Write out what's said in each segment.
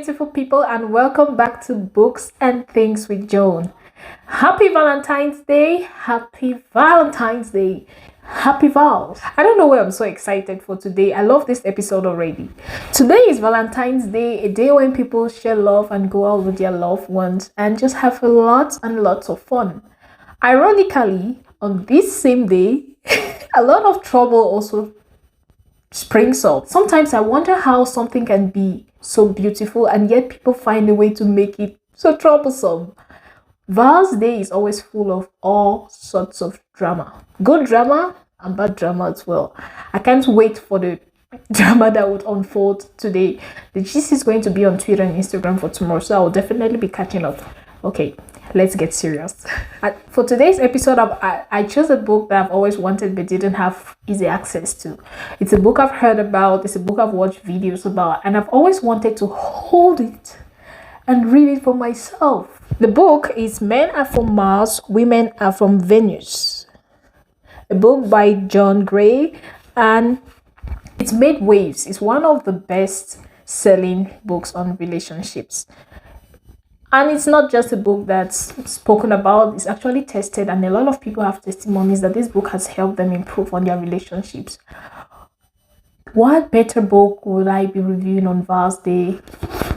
beautiful people, and welcome back to Books and Things with Joan. Happy Valentine's Day! Happy Valentine's Day! Happy Vals! I don't know why I'm so excited for today. I love this episode already. Today is Valentine's Day, a day when people share love and go out with their loved ones and just have lots and lots of fun. Ironically, on this same day, a lot of trouble also springs up. Sometimes I wonder how something can be so beautiful and yet people find a way to make it so troublesome. Val's Day is always full of all sorts of drama. Good drama and bad drama as well. I can't wait for the drama that would unfold today. The gist is going to be on Twitter and Instagram for tomorrow, so I will definitely be catching up. Okay, let's get serious. For today's episode, I chose a book that I've always wanted but didn't have easy access to. It's a book I've heard about, it's a book I've watched videos about, and I've always wanted to hold it and read it for myself. The book is Men Are From Mars, Women Are From Venus. A book by John Gray, and it's made waves. It's one of the best selling books on relationships. And it's not just a book that's spoken about, it's actually tested, and a lot of people have testimonies that this book has helped them improve on their relationships. What better book would I be reviewing on Val's Day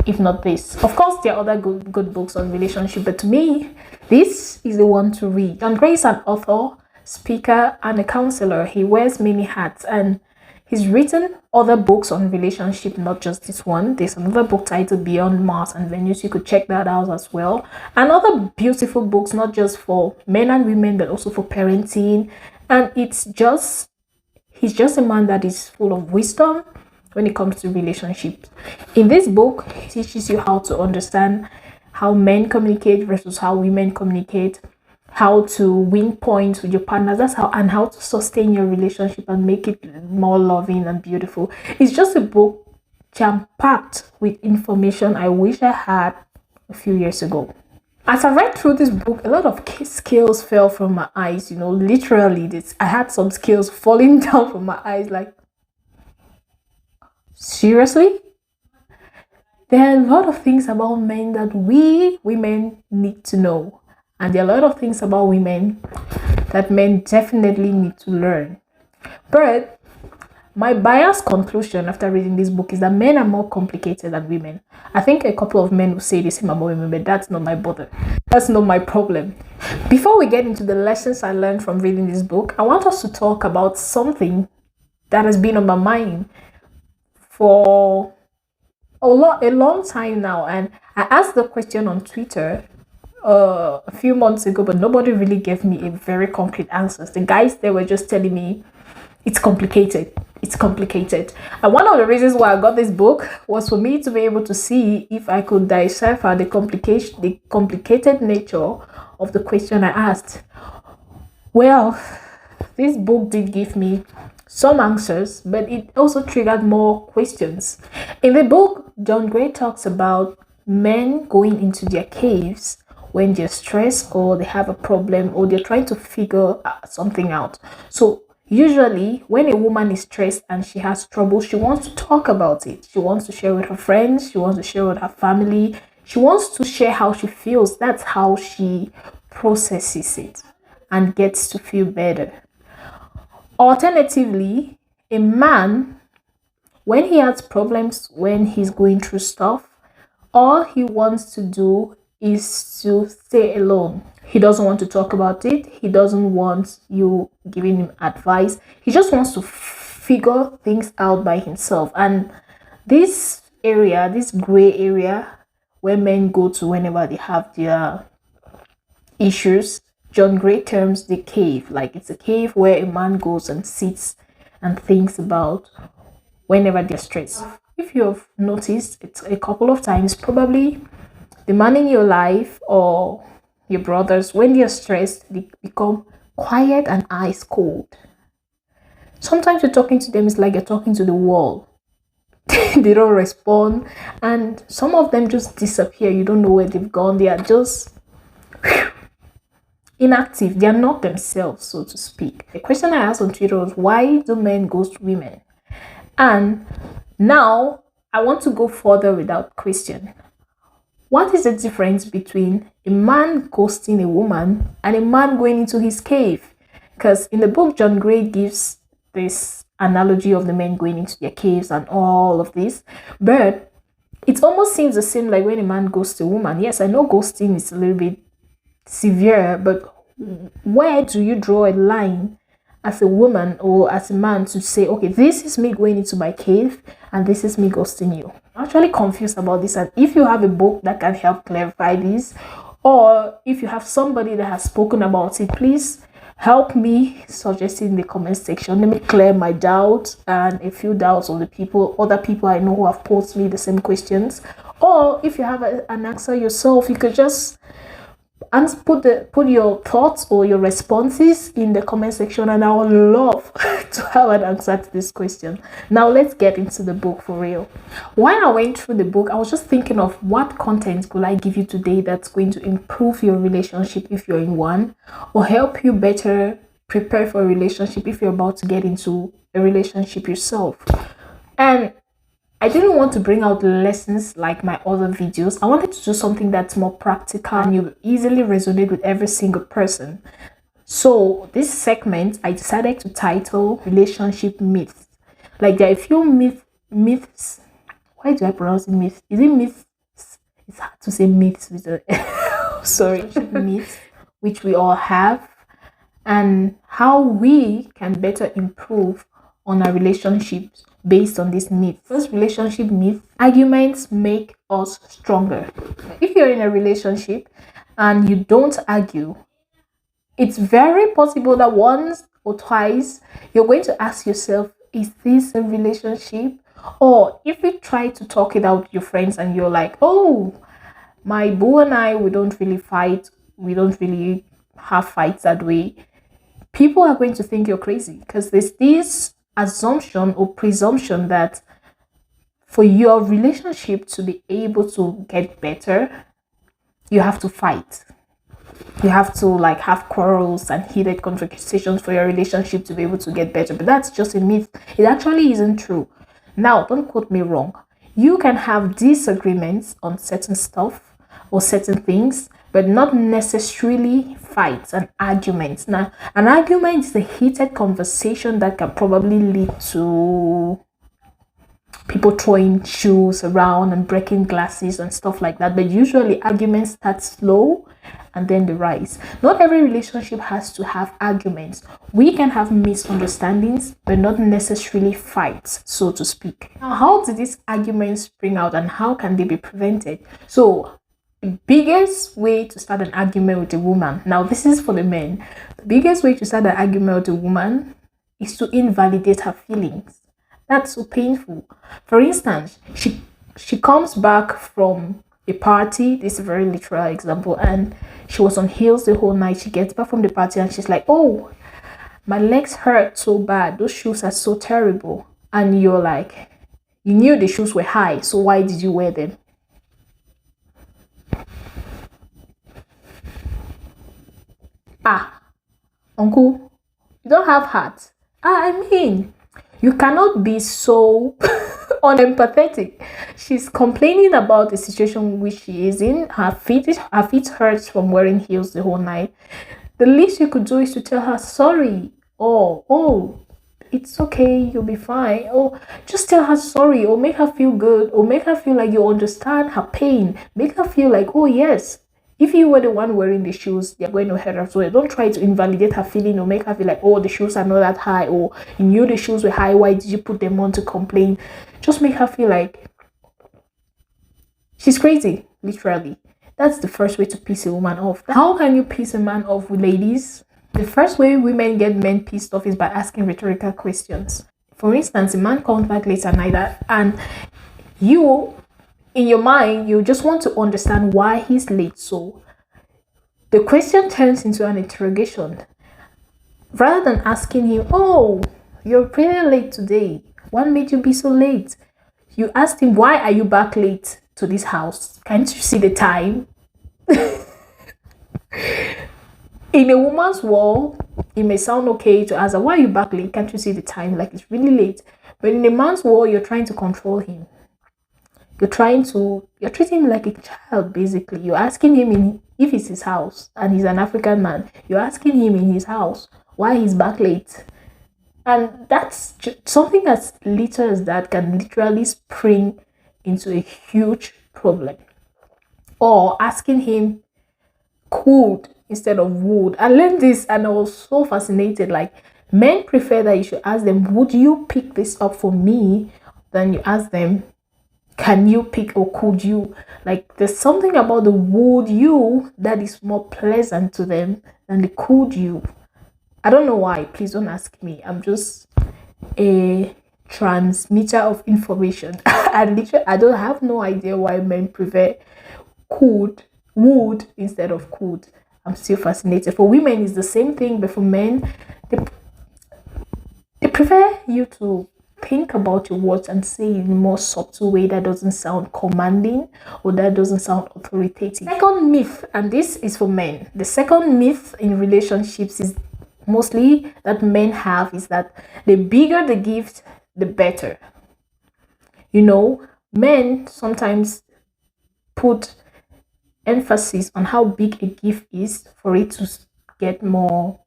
if not this? Of course, there are other good books on relationship, but to me, this is the one to read. John Gray is an author, speaker, and a counselor. He wears many hats, and he's written other books on relationship, not just this one. There's another book titled Beyond Mars and Venus. You could check that out as well. And other beautiful books, not just for men and women, but also for parenting. And he's just a man that is full of wisdom when it comes to relationships. In this book, he teaches you how to understand how men communicate versus how women communicate, how to win points with your partners, and how to sustain your relationship and make it more loving and beautiful. It's just a book jam-packed with information I wish I had a few years ago. As I read through this book, a lot of scales fell from my eyes. Literally, I had some scales falling down from my eyes. Like, seriously? There are a lot of things about men that we women need to know. And there are a lot of things about women that men definitely need to learn. But my biased conclusion after reading this book is that men are more complicated than women. I think a couple of men will say the same about women, but that's not my bother. That's not my problem. Before we get into the lessons I learned from reading this book, I want us to talk about something that has been on my mind for a long time now. And I asked the question on Twitter a few months ago, but nobody really gave me a very concrete answer. The guys, they were just telling me it's complicated. And one of the reasons why I got this book was for me to be able to see if I could decipher the complicated nature of the question I asked. Well, this book did give me some answers, but it also triggered more questions. In the book, John Gray talks about men going into their caves when they're stressed or they have a problem or they're trying to figure something out. So usually when a woman is stressed and she has trouble, she wants to talk about it. She wants to share with her friends. She wants to share with her family. She wants to share how she feels. That's how she processes it and gets to feel better. Alternatively, a man, when he has problems, when he's going through stuff, all he wants to do is to stay alone. He doesn't want to talk about it. He doesn't want you giving him advice. He just wants to figure things out by himself. And this area, this gray area where men go to whenever they have their issues, John Gray terms the cave. Like, it's a cave where a man goes and sits and thinks about whenever they're stressed. If you've noticed, it's a couple of times, probably the man in your life or your brothers, when they're stressed, they become quiet and ice cold. Sometimes you're talking to them, it's like you're talking to the wall. They don't respond, and some of them just disappear. You don't know where they've gone. They are just inactive. They are not themselves, so to speak. The question I asked on Twitter was, why do men ghost women? And now I want to go further with that question. What is the difference between a man ghosting a woman and a man going into his cave? Because in the book, John Gray gives this analogy of the men going into their caves and all of this. But it almost seems the same like when a man ghosts a woman. Yes, I know ghosting is a little bit severe, but where do you draw a line as a woman or as a man to say, okay, this is me going into my cave and this is me ghosting you? I'm actually confused about this, and if you have a book that can help clarify this, or if you have somebody that has spoken about it, please help me suggest it in the comment section. Let me clear my doubts and a few doubts of the other people I know who have posed me the same questions. Or if you have an answer yourself, you could just put your thoughts or your responses in the comment section, and I would love to have an answer to this question. Now let's get into the book for real. While I went through the book, I was just thinking of what content could I give you today that's going to improve your relationship if you're in one, or help you better prepare for a relationship if you're about to get into a relationship yourself. And I didn't want to bring out lessons like my other videos. I wanted to do something that's more practical and you easily resonate with every single person. So this segment, I decided to title Relationship Myths. Like there are a few myths. Why do I pronounce it myth? Is it myths? It's hard to say myths with a sorry, myths, which we all have, and how we can better improve on our relationships based on this myth. First relationship myth: arguments make us stronger. If you're in a relationship and you don't argue, it's very possible that once or twice you're going to ask yourself, is this a relationship? Or if you try to talk it out with your friends and you're like, oh, my boo and I, we don't really fight, we don't really have fights that way, people are going to think you're crazy, because there's this assumption or presumption that for your relationship to be able to get better, you have to fight. You have to like have quarrels and heated conversations for your relationship to be able to get better. But that's just a myth. It actually isn't true. Now, don't quote me wrong. You can have disagreements on certain stuff or certain things, but not necessarily fights and arguments. Now, an argument is a heated conversation that can probably lead to people throwing shoes around and breaking glasses and stuff like that. But usually arguments start slow and then they rise. Not every relationship has to have arguments. We can have misunderstandings, but not necessarily fights, so to speak. Now, how do these arguments spring out and how can they be prevented? So, the biggest way to start an argument with a woman, now this is for the men, the biggest way to start an argument with a woman is to invalidate her feelings. That's so painful. For instance, she comes back from a party, this is a very literal example, and she was on heels the whole night. She gets back from the party and she's like, oh, my legs hurt so bad, those shoes are so terrible. And you're like, you knew the shoes were high, so why did you wear them? Ah, uncle, you don't have heart. I mean, you cannot be so unempathetic. She's complaining about the situation which she is in. Her feet hurts from wearing heels the whole night. The least you could do is to tell her sorry. Oh, it's okay, you'll be fine. Or just tell her sorry, or make her feel good, or make her feel like you understand her pain. Make her feel like, oh yes, if you were the one wearing the shoes, they're going to hurt her. So don't try to invalidate her feeling or make her feel like, oh, the shoes are not that high, or you knew the shoes were high, why did you put them on to complain? Just make her feel like she's crazy, literally. That's the first way to piss a woman off. How can you piss a man off, ladies? The first way women get men pissed off is by asking rhetorical questions. For instance, a man comes back late at night and you, in your mind, you just want to understand why he's late. So the question turns into an interrogation. Rather than asking him, oh, you're pretty late today, what made you be so late? You asked him, why are you back late to this house? Can't you see the time? In a woman's world, it may sound okay to ask her, why are you back late? Can't you see the time? Like, it's really late. But in a man's world, you're trying to control him. you're treating him like a child. Basically, you're asking him if it's his house and he's an African man, you're asking him in his house why he's back late. And that's something as little as that can literally spring into a huge problem. Or asking him could instead of would. I learned this and I was so fascinated. Like, men prefer that you should ask them, would you pick this up for me? Than you ask them, can you pick or could you? Like, there's something about the would you that is more pleasant to them than the could you. I don't know why. Please don't ask me. I'm just a transmitter of information. I don't have no idea why men prefer would instead of could. I'm still fascinated. For women, it's the same thing, but for men, they prefer you to think about your words and say in a more subtle way that doesn't sound commanding or that doesn't sound authoritative. Second myth, and this is for men. The second myth in relationships is mostly that men have is that the bigger the gift, the better. You know, men sometimes put emphasis on how big a gift is for it to get more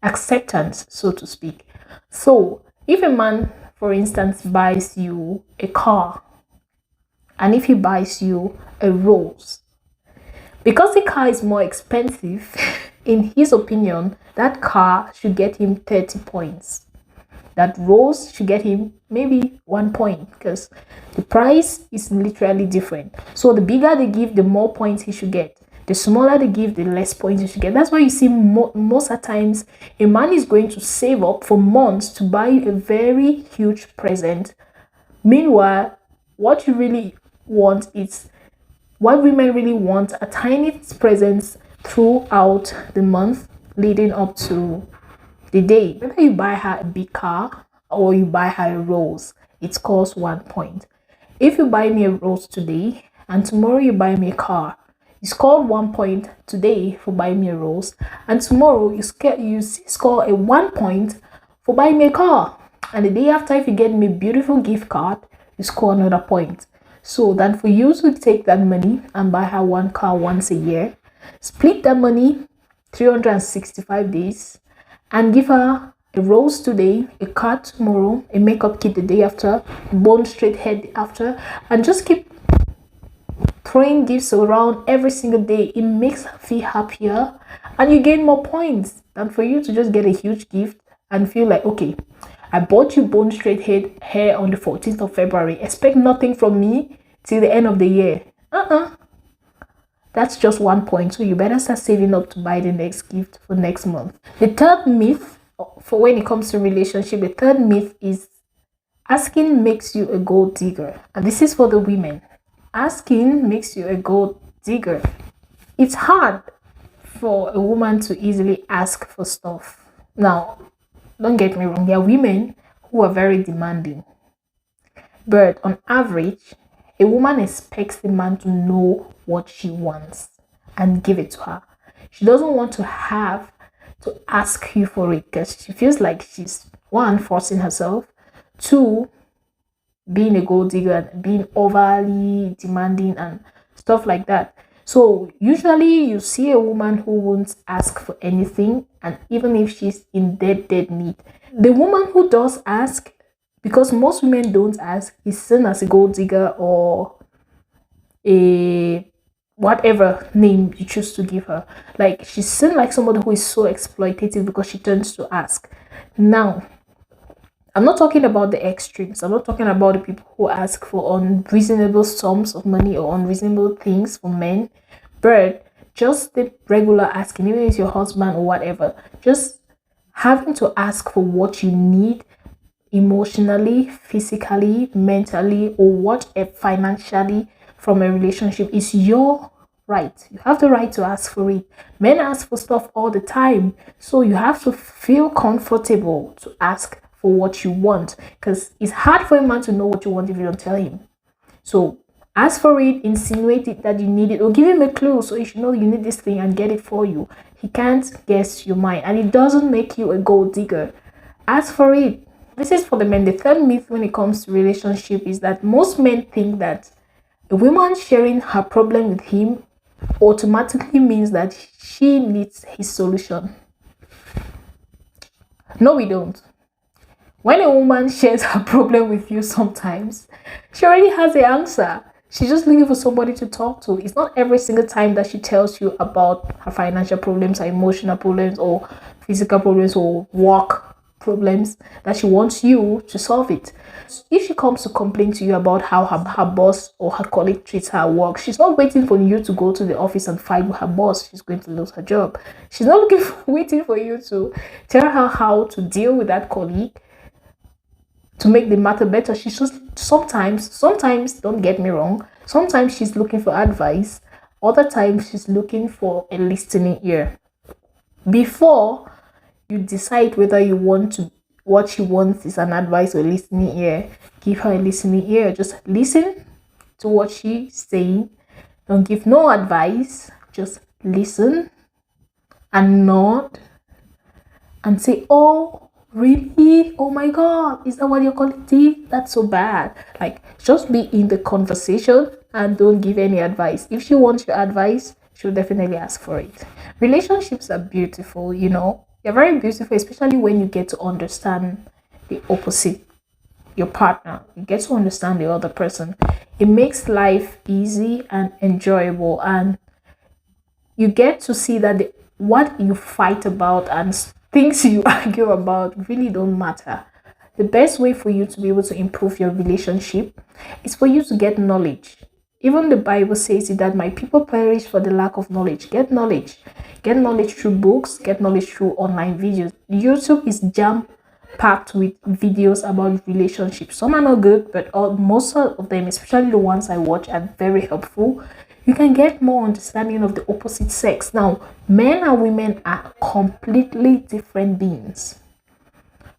acceptance, so to speak. So if a man, for instance, buys you a car, and if he buys you a rose, because the car is more expensive, in his opinion, that car should get him 30 points. That rose should get him maybe 1 point, because the price is literally different. So the bigger the gift, the more points he should get. The smaller the gift, the less points you should get. That's why you see most of the times a man is going to save up for months to buy a very huge present. Meanwhile, what women really want are tiny presents throughout the month leading up to the day. Whether you buy her a big car or you buy her a rose, it scores 1 point. If you buy me a rose today and tomorrow you buy me a car, you scored 1 point today for buying me a rose, and tomorrow you score a 1 point for buying me a car. And the day after, if you get me a beautiful gift card, you score another point. So then for you to take that money and buy her one car once a year, split that money 365 days and give her a rose today, a card tomorrow, a makeup kit the day after, bone straight head after, and just keep throwing gifts around every single day. It makes her feel happier and you gain more points than for you to just get a huge gift and feel like, okay, I bought you bone straight hair on the 14th of February. Expect nothing from me till the end of the year. That's just 1 point. So you better start saving up to buy the next gift for next month. The third myth for when it comes to relationship, the third myth is asking makes you a gold digger. And this is for the women. Asking makes you a gold digger. It's hard for a woman to easily ask for stuff. Now, don't get me wrong, there are women who are very demanding. But on average, a woman expects the man to know what she wants and give it to her. She doesn't want to have to ask you for it because she feels like she's, one, forcing herself, two, being a gold digger and being overly demanding and stuff like that. So usually you see a woman who won't ask for anything, and even if she's in dead need. The woman who does ask, because most women don't ask, is seen as a gold digger or a whatever name you choose to give her. Like, she's seen like somebody who is so exploitative because she tends to ask. Now, I'm not talking about the extremes. I'm not talking about the people who ask for unreasonable sums of money or unreasonable things for men, but just the regular asking, even if it's your husband or whatever, just having to ask for what you need emotionally, physically, mentally, or whatever, financially from a relationship is your right. You have the right to ask for it. Men ask for stuff all the time, so you have to feel comfortable to ask for what you want, because it's hard for a man to know what you want if you don't tell him. So ask for it, insinuate it that you need it, or give him a clue so he should know you need this thing and get it for you. He can't guess your mind, and it doesn't make you a gold digger. Ask for it This is for the men. The third myth when it comes to relationship is that most men think that a woman sharing her problem with him automatically means that she needs his solution. No, we don't. When a woman shares her problem with you, sometimes she already has the answer. She's just looking for somebody to talk to. It's not every single time that she tells you about her financial problems, her emotional problems, or physical problems, or work problems that she wants you to solve it. If she comes to complain to you about how her boss or her colleague treats her at work, she's not waiting for you to go to the office and fight with her boss. She's going to lose her job. She's not waiting for you to tell her how to deal with that colleague to make the matter better. She's just sometimes, don't get me wrong, sometimes she's looking for advice. Other times she's looking for a listening ear. Before you decide whether you want to, what she wants is an advice or listening ear, give her a listening ear. Just listen to what she's saying. Don't give no advice. Just listen and nod and say, oh, really? Oh my God, is that what your colleague did? That's so bad. Like, just be in the conversation and don't give any advice. If she wants your advice, she'll definitely ask for it. Relationships are beautiful, you know. They're very beautiful, especially when you get to understand the opposite, your partner. You get to understand the other person. It makes life easy and enjoyable, and you get to see that what you fight about and things you argue about really don't matter. The best way for you to be able to improve your relationship is for you to get knowledge. Even the Bible says it, that my people perish for the lack of knowledge. Get knowledge. Get knowledge through books. Get knowledge through online videos. YouTube is jam-packed with videos about relationships. Some are not good, but most of them, especially the ones I watch, are very helpful. You can get more understanding of the opposite sex. Now, men and women are completely different beings.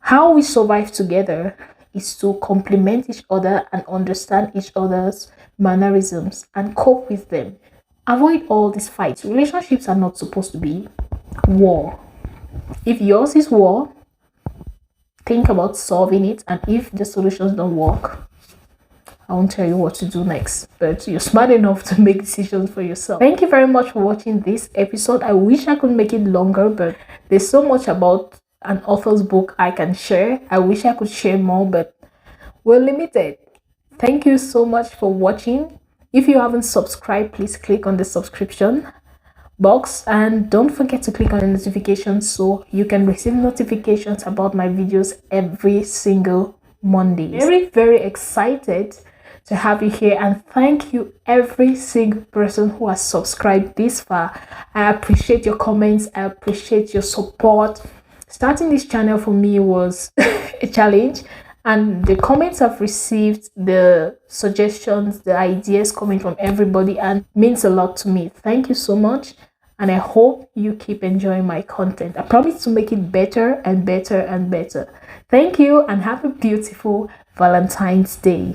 How we survive together is to complement each other and understand each other's mannerisms and cope with them. Avoid all these fights. Relationships are not supposed to be war. If yours is war, think about solving it, and if the solutions don't work, I won't tell you what to do next, but you're smart enough to make decisions for yourself. Thank you very much for watching this episode. I wish I could make it longer, but there's so much about an author's book I can share. I wish I could share more, but we're limited. Thank you so much for watching. If you haven't subscribed, please click on the subscription box and don't forget to click on the notifications so you can receive notifications about my videos every single Monday. Very excited to have you here, and thank you every single person who has subscribed this far. I appreciate your comments. I appreciate your support. Starting this channel for me was a challenge, and the comments I've received, the suggestions, the ideas coming from everybody, and means a lot to me. Thank you so much, and I hope you keep enjoying my content. I promise to make it better and better and better. Thank you, and have a beautiful Valentine's Day.